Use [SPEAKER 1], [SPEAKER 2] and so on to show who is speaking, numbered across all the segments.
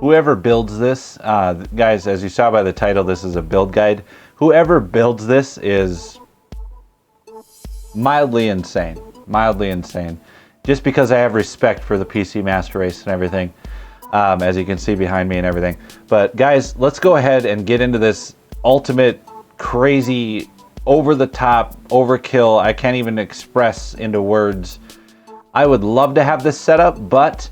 [SPEAKER 1] Whoever builds this, guys, as you saw by the title, this is a build guide. Whoever builds this is mildly insane. Mildly insane. Just because I have respect for the PC Master Race and everything, as you can see behind me and everything. But guys, let's go ahead and get into this ultimate, crazy, over-the-top, overkill. I can't even express into words. I would love to have this setup, but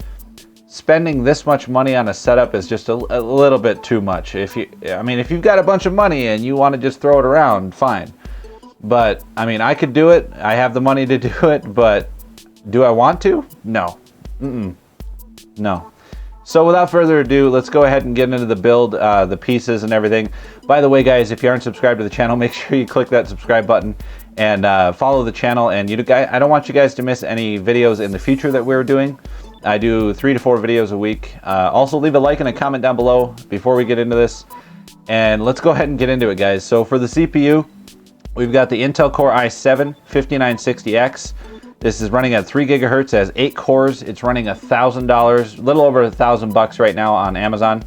[SPEAKER 1] spending this much money on a setup is just a little bit too much. If you've got a bunch of money and you want to just throw it around, fine. But I mean, I could do it. I have the money to do it, but do I want to? No. No. So without further ado, let's go ahead and get into the build, the pieces and everything. By the way, guys, if you aren't subscribed to the channel, make sure you click that subscribe button and follow the channel. And I don't want you guys to miss any videos in the future that we're doing. I do 3 to 4 videos a week. Also, leave a like and a comment down below before we get into this. And let's go ahead and get into it, guys. So for the CPU, we've got the Intel Core i7 5960X. This is running at 3 gigahertz. It has 8 cores. It's running $1,000, a little over $1,000 right now on Amazon.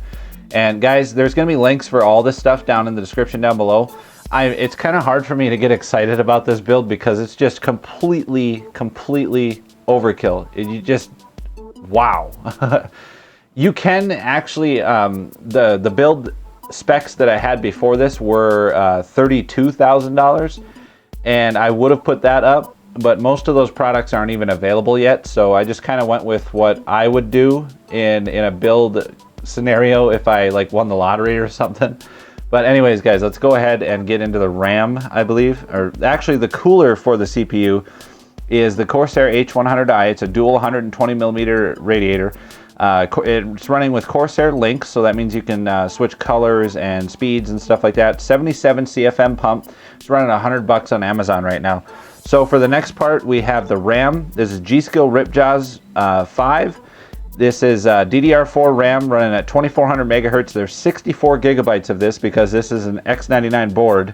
[SPEAKER 1] And guys, there's going to be links for all this stuff down in the description down below. It's kind of hard for me to get excited about this build because it's just completely overkill. You just, wow. You can actually, the build specs that I had before this were $32,000, and I would have put that up, but most of those products aren't even available yet. So I just kind of went with what I would do in a build scenario if I like won the lottery or something. But anyways, guys, let's go ahead and get into the RAM, I believe. Or actually, the cooler for the CPU is the Corsair H100i. It's a dual 120 millimeter radiator. It's running with Corsair Link, so that means you can switch colors and speeds and stuff like that. 77 CFM pump. It's running $100 on Amazon right now. So for the next part, we have the RAM. This is G.Skill Ripjaws 5. This is DDR4 RAM running at 2400 megahertz. There's 64 gigabytes of this because this is an X99 board.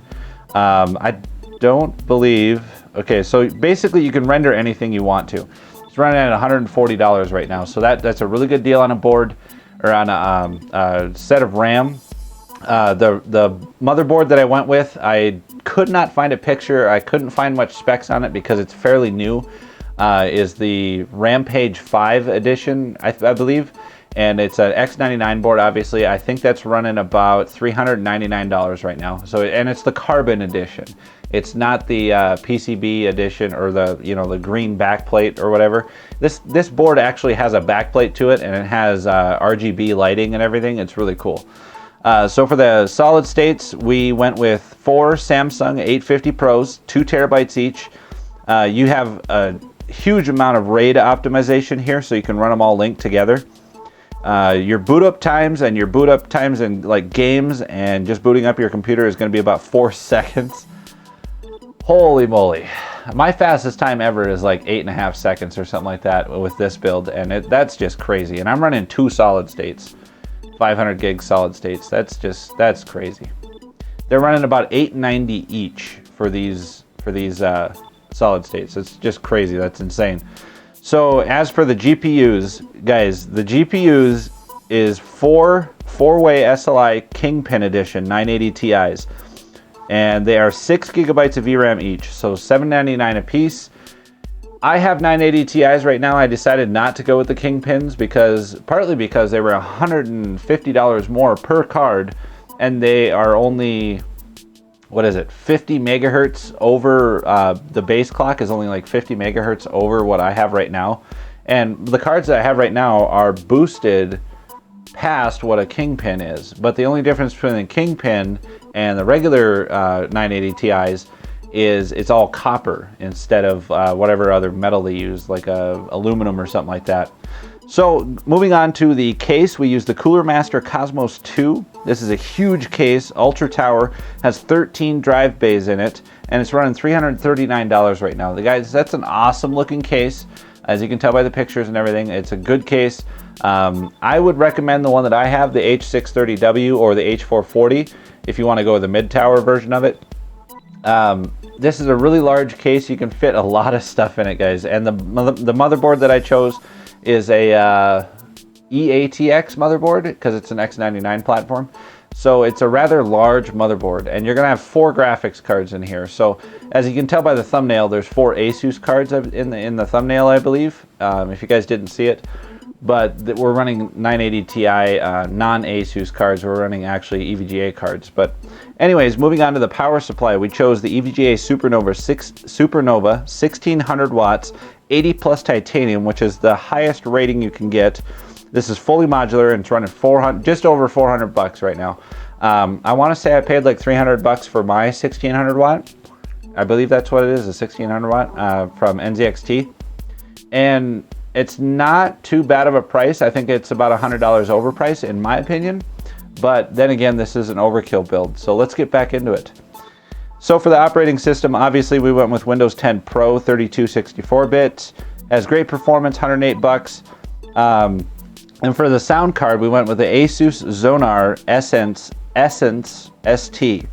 [SPEAKER 1] I don't believe... Okay, so basically you can render anything you want to. It's running at $140 right now, so that's a really good deal on a board or on a set of RAM. The motherboard that I went with, I could not find a picture. I couldn't find much specs on it because it's fairly new. Is the Rampage 5 edition, I believe, and it's an X99 board. Obviously, I think that's running about $399 right now. So, and it's the Carbon edition. It's not the PCB edition or the the green backplate or whatever. This board actually has a backplate to it, and it has RGB lighting and everything. It's really cool. So for the solid states, we went with 4 Samsung 850 Pros, 2 terabytes each. You have a huge amount of RAID optimization here, so you can run them all linked together. Your boot up times in like games and just booting up your computer is going to be about 4 seconds. Holy moly. My fastest time ever is like 8.5 seconds or something like that with this build, and that's just crazy. And I'm running 2 solid states, 500 gig solid states. That's crazy. They're running about $890 each for these solid states. It's just crazy. That's insane. So as for the GPUs, guys, the GPUs is 4-way SLI Kingpin Edition 980 Ti's, and they are 6 gigabytes of VRAM each, so $799 a piece. I have 980 Ti's right now. I decided not to go with the Kingpins partly because they were $150 more per card, and they are only, what is it, 50 megahertz over, the base clock is only like 50 megahertz over what I have right now. And the cards that I have right now are boosted past what a Kingpin is. But the only difference between the Kingpin and the regular 980 Ti's is it's all copper instead of whatever other metal they use, like aluminum or something like that. So moving on to the case, we use the Cooler Master Cosmos 2. This is a huge case, Ultra Tower, has 13 drive bays in it, and it's running $339 right now. Guys, that's an awesome looking case. As you can tell by the pictures and everything, it's a good case. I would recommend the one that I have, the H630W or the H440, if you want to go with the mid-tower version of it. This is a really large case. You can fit a lot of stuff in it, guys. And the motherboard that I chose is a EATX motherboard because it's an X99 platform. So it's a rather large motherboard, and you're gonna have 4 graphics cards in here. So as you can tell by the thumbnail, there's 4 ASUS cards in the thumbnail, I believe, if you guys didn't see it. But we're running 980 Ti non-ASUS cards. We're running actually EVGA cards. But anyways, moving on to the power supply, we chose the EVGA Supernova 1600 watts, 80 plus titanium, which is the highest rating you can get. This is fully modular and it's running 400, just over 400 bucks right now. I want to say I paid like 300 bucks for my 1600 watt. I believe that's what it is, a 1600 watt from NZXT. And it's not too bad of a price. I think it's about $100 overpriced in my opinion. But then again, this is an overkill build. So let's get back into it. So for the operating system, obviously we went with Windows 10 Pro 3264-bit. Has great performance, 108 bucks. And for the sound card, we went with the Asus Zonar Essence ST.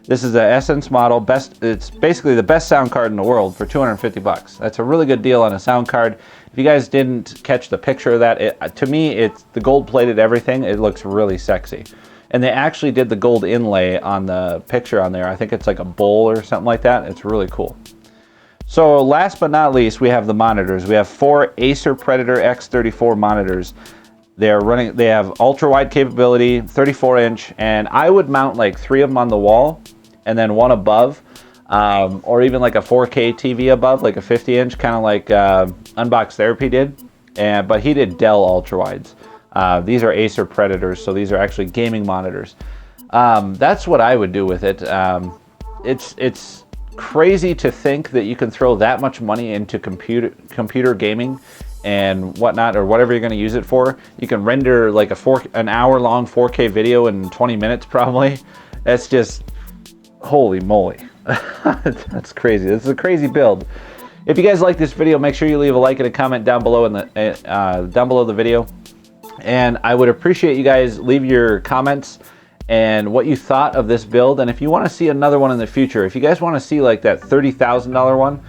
[SPEAKER 1] This is the Essence model. It's basically the best sound card in the world for 250 bucks. That's a really good deal on a sound card. If you guys didn't catch the picture of that, to me, it's the gold-plated everything. It looks really sexy. And they actually did the gold inlay on the picture on there. I think it's like a bowl or something like that. It's really cool. So last but not least, we have the monitors. We have 4 Acer Predator X34 monitors. They have ultra wide capability, 34-inch, and I would mount like 3 of them on the wall and then 1 above, or even like a 4K TV above, like a 50-inch, kind of like Unbox Therapy did. But he did Dell ultra wides. These are Acer Predators, so these are actually gaming monitors. That's what I would do with it. It's crazy to think that you can throw that much money into computer gaming and whatnot, or whatever you're going to use it for. You can render like an hour-long 4K video in 20 minutes probably. That's just, holy moly. That's crazy. This is a crazy build. If you guys like this video, make sure you leave a like and a comment down below down below the video. And I would appreciate you guys leave your comments and what you thought of this build. And if you want to see another one in the future, if you guys want to see like that $30,000 one,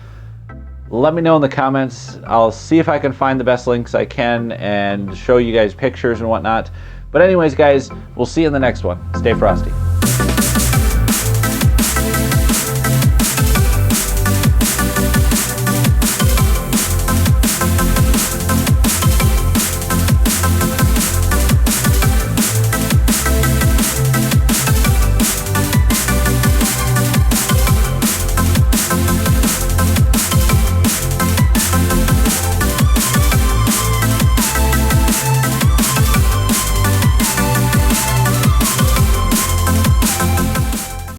[SPEAKER 1] let me know in the comments. I'll see if I can find the best links I can and show you guys pictures and whatnot. But anyways, guys, we'll see you in the next one. Stay frosty.